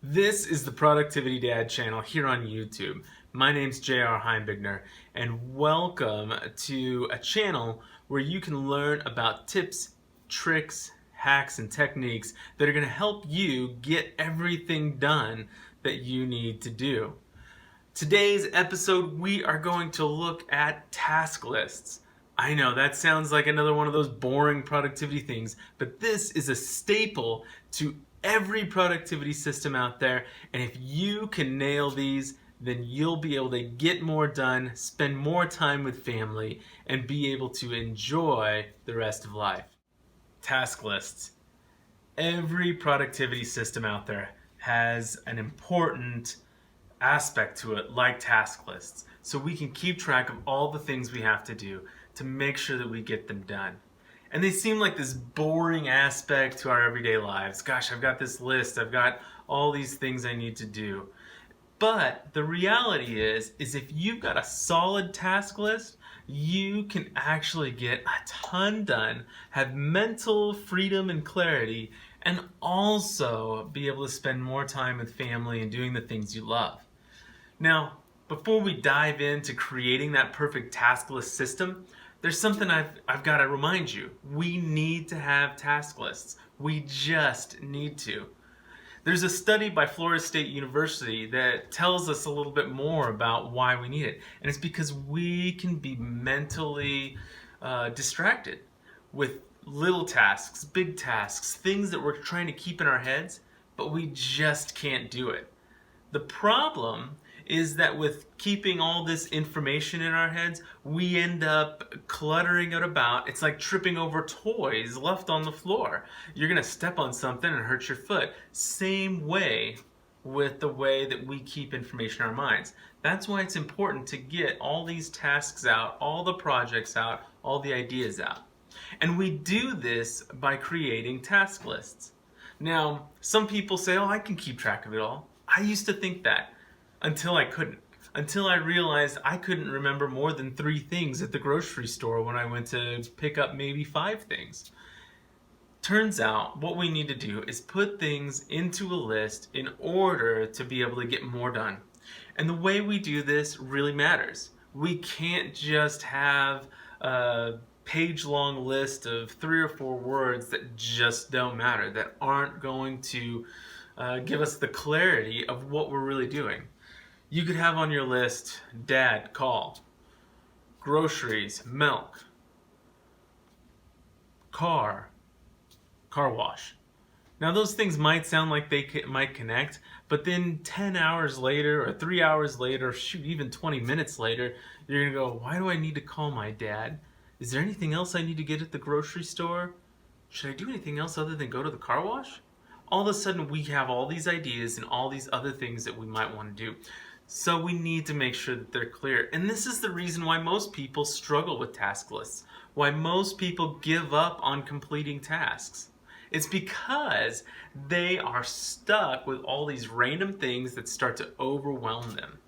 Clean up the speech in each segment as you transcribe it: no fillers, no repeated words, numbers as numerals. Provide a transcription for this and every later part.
This is the Productivity Dad channel here on YouTube. My name's J.R. Heimbigner, and welcome to a channel where you can learn about tips, tricks, hacks, and techniques that are going to help you get everything done that you need to do. Today's episode, we are going to look at task lists. I know that sounds like another one of those boring productivity things, but this is a staple to every productivity system out there, and if you can nail these, then you'll be able to get more done, spend more time with family, and be able to enjoy the rest of life. Task lists. Every productivity system out there has an important aspect to it, like task lists, so we can keep track of all the things we have to do to make sure that we get them done. And they seem like this boring aspect to our everyday lives. Gosh, I've got this list, I've got all these things I need to do. But the reality is if you've got a solid task list, you can actually get a ton done, have mental freedom and clarity, and also be able to spend more time with family and doing the things you love. Now, before we dive into creating that perfect task list system, there's something I've got to remind you. We need to have task lists. We just need to. There's a study by Florida State University that tells us a little bit more about why we need it. And it's because we can be mentally distracted with little tasks, big tasks, things that we're trying to keep in our heads, but we just can't do it. The problem is that with keeping all this information in our heads, we end up cluttering it about. It's like tripping over toys left on the floor. You're gonna step on something and hurt your foot. Same way with the way that we keep information in our minds. That's why it's important to get all these tasks out, all the projects out, all the ideas out. And we do this by creating task lists. Now, some people say, oh, I can keep track of it all. I used to think that. Until I couldn't. Until I realized I couldn't remember more than 3 things at the grocery store when I went to pick up maybe 5 things. Turns out what we need to do is put things into a list in order to be able to get more done. And the way we do this really matters. We can't just have a page-long list of 3 or 4 words that just don't matter, that aren't going to give us the clarity of what we're really doing. You could have on your list, dad, call, groceries, milk, car wash. Now those things might sound like they might connect, but then 10 hours later or 3 hours later, shoot, even 20 minutes later, you're gonna go, why do I need to call my dad? Is there anything else I need to get at the grocery store? Should I do anything else other than go to the car wash? All of a sudden we have all these ideas and all these other things that we might want to do. So we need to make sure that they're clear. And this is the reason why most people struggle with task lists, why most people give up on completing tasks. It's because they are stuck with all these random things that start to overwhelm them.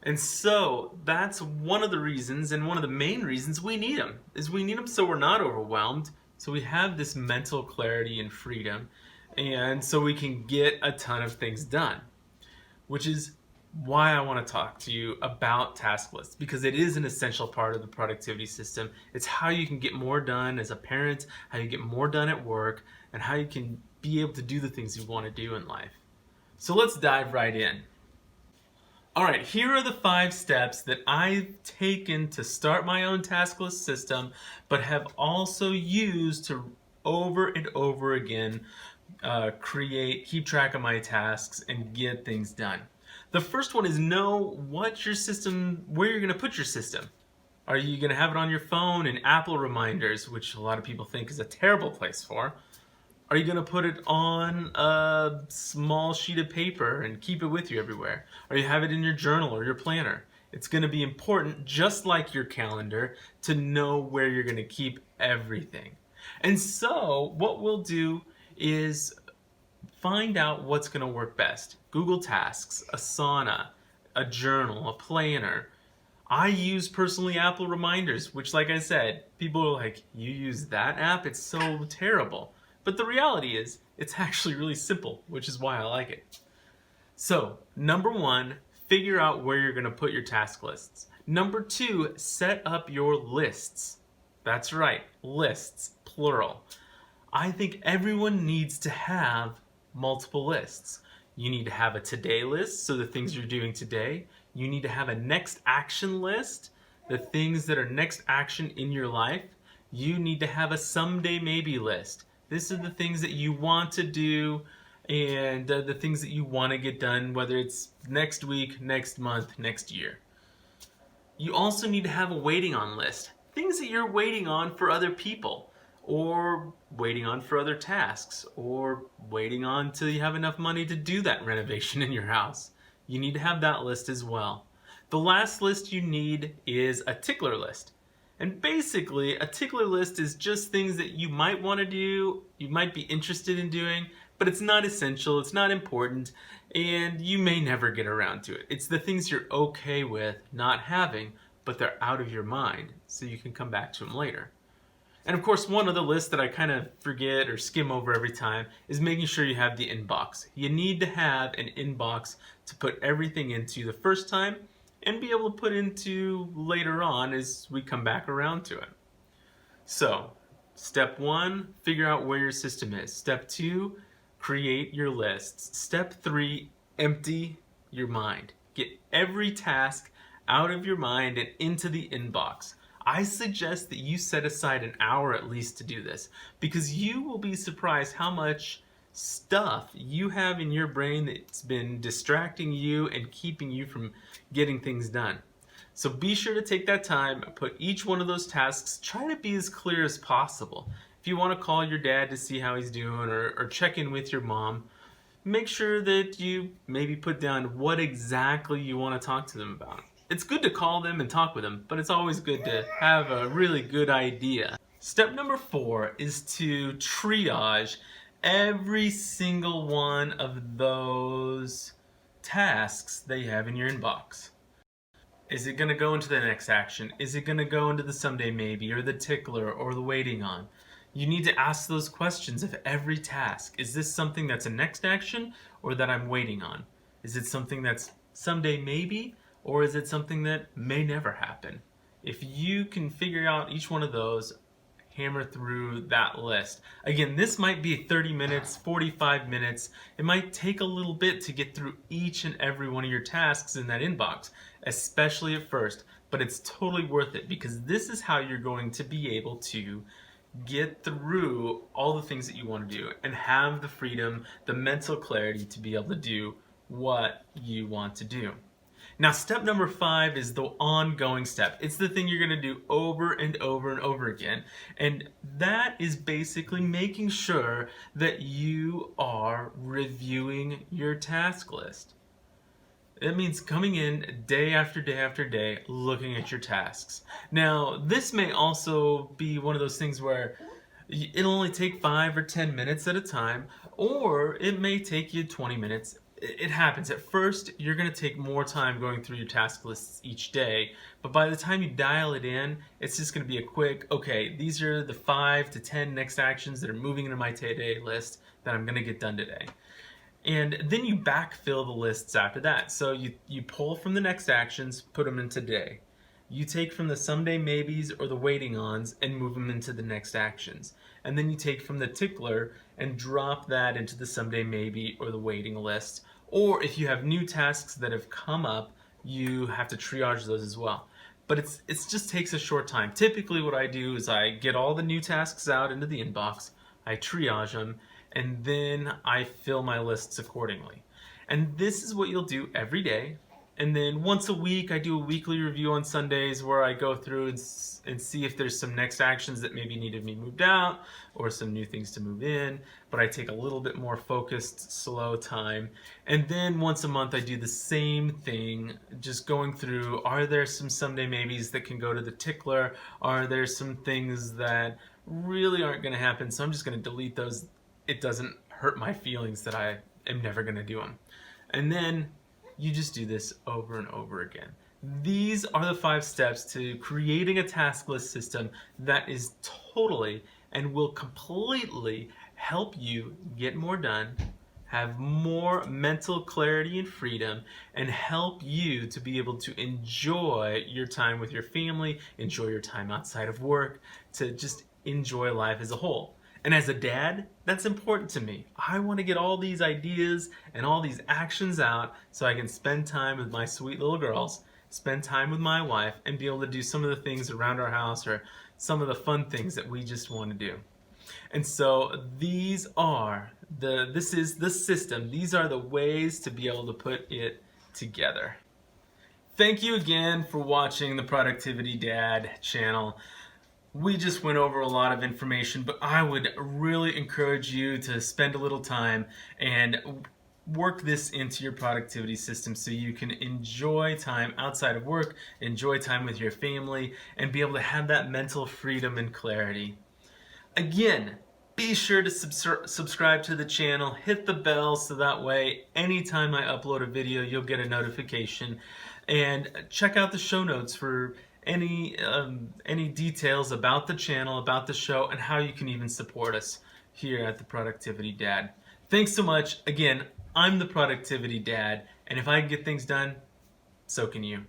And so that's one of the reasons, and one of the main reasons we need them, is we need them so we're not overwhelmed, so we have this mental clarity and freedom, and so we can get a ton of things done, which is why I want to talk to you about task lists, because it is an essential part of the productivity system. It's how you can get more done as a parent, how you get more done at work, and how you can be able to do the things you want to do in life. So let's dive right in. All right, here are the 5 steps that I've taken to start my own task list system, but have also used to over and over again keep track of my tasks and get things done. The first one is know what your system, where you're going to put your system. Are you going to have it on your phone in Apple reminders, which a lot of people think is a terrible place for? Are you going to put it on a small sheet of paper and keep it with you everywhere? Or you have it in your journal or your planner? It's going to be important, just like your calendar, to know where you're going to keep everything. And so what we'll do is find out what's going to work best. Google Tasks, Asana, a journal, a planner. I use personally Apple Reminders, which, like I said, people are like, you use that app? It's so terrible. But the reality is, it's actually really simple, which is why I like it. So, number one, figure out where you're going to put your task lists. Number two, set up your lists. That's right, lists, plural. I think everyone needs to have multiple lists. You need to have a today list, so the things you're doing today. You need to have a next action list, the things that are next action in your life. You need to have a someday maybe list. This is the things that you want to do and the things that you want to get done, whether it's next week, next month, next year. You also need to have a waiting on list. Things that you're waiting on for other people, or waiting on for other tasks, or waiting on till you have enough money to do that renovation in your house. You need to have that list as well. The last list you need is a tickler list. And basically, a tickler list is just things that you might want to do, you might be interested in doing, but it's not essential, it's not important, and you may never get around to it. It's the things you're okay with not having, but they're out of your mind, so you can come back to them later. And of course, one other list that I kind of forget or skim over every time is making sure you have the inbox. You need to have an inbox to put everything into the first time and be able to put into later on as we come back around to it. So, step one, figure out where your system is. Step two, create your lists. Step three, empty your mind. Get every task out of your mind and into the inbox. I suggest that you set aside an hour at least to do this, because you will be surprised how much stuff you have in your brain that's been distracting you and keeping you from getting things done. So be sure to take that time, put each one of those tasks, try to be as clear as possible. If you want to call your dad to see how he's doing or check in with your mom, make sure that you maybe put down what exactly you want to talk to them about. It's good to call them and talk with them, but it's always good to have a really good idea. Step number 4 is to triage every single one of those tasks that you have in your inbox. Is it going to go into the next action? Is it going to go into the someday maybe, or the tickler, or the waiting on? You need to ask those questions of every task. Is this something that's a next action, or that I'm waiting on? Is it something that's someday maybe, or is it something that may never happen? If you can figure out each one of those, hammer through that list. Again, this might be 30 minutes, 45 minutes. It might take a little bit to get through each and every one of your tasks in that inbox, especially at first, but it's totally worth it, because this is how you're going to be able to get through all the things that you want to do and have the freedom, the mental clarity to be able to do what you want to do. Now, step number 5 is the ongoing step. It's the thing you're going to do over and over and over again. And that is basically making sure that you are reviewing your task list. It means coming in day after day after day, looking at your tasks. Now, this may also be one of those things where it'll only take 5 or 10 minutes at a time, or it may take you 20 minutes. It happens. At first, you're going to take more time going through your task lists each day, but by the time you dial it in, it's just going to be a quick, okay, these are the 5 to 10 next actions that are moving into my today list that I'm going to get done today. And then you backfill the lists after that. So you pull from the next actions, put them in today. You take from the someday maybes or the waiting ons and move them into the next actions. And then you take from the tickler and drop that into the someday maybe or the waiting list. Or if you have new tasks that have come up, you have to triage those as well. But it just takes a short time. Typically what I do is I get all the new tasks out into the inbox, I triage them, and then I fill my lists accordingly. And this is what you'll do every day. And then once a week, I do a weekly review on Sundays where I go through and see if there's some next actions that maybe need to be moved out or some new things to move in. But I take a little bit more focused, slow time. And then once a month, I do the same thing, just going through, are there some someday maybes that can go to the tickler? Are there some things that really aren't going to happen? So I'm just going to delete those. It doesn't hurt my feelings that I am never going to do them. And then you just do this over and over again. These are the 5 steps to creating a task list system that is totally and will completely help you get more done, have more mental clarity and freedom, and help you to be able to enjoy your time with your family, enjoy your time outside of work, to just enjoy life as a whole. And as a dad, that's important to me. I want to get all these ideas and all these actions out so I can spend time with my sweet little girls, spend time with my wife, and be able to do some of the things around our house or some of the fun things that we just want to do. And so this is the system. These are the ways to be able to put it together. Thank you again for watching the Productivity Dad channel. We just went over a lot of information, but I would really encourage you to spend a little time and work this into your productivity system so you can enjoy time outside of work, enjoy time with your family, and be able to have that mental freedom and clarity. Again, be sure to subscribe to the channel, hit the bell so that way anytime I upload a video you'll get a notification, and check out the show notes for any details about the channel, about the show, and how you can even support us here at the Productivity Dad. Thanks so much. Again, I'm the Productivity Dad, and if I can get things done, so can you.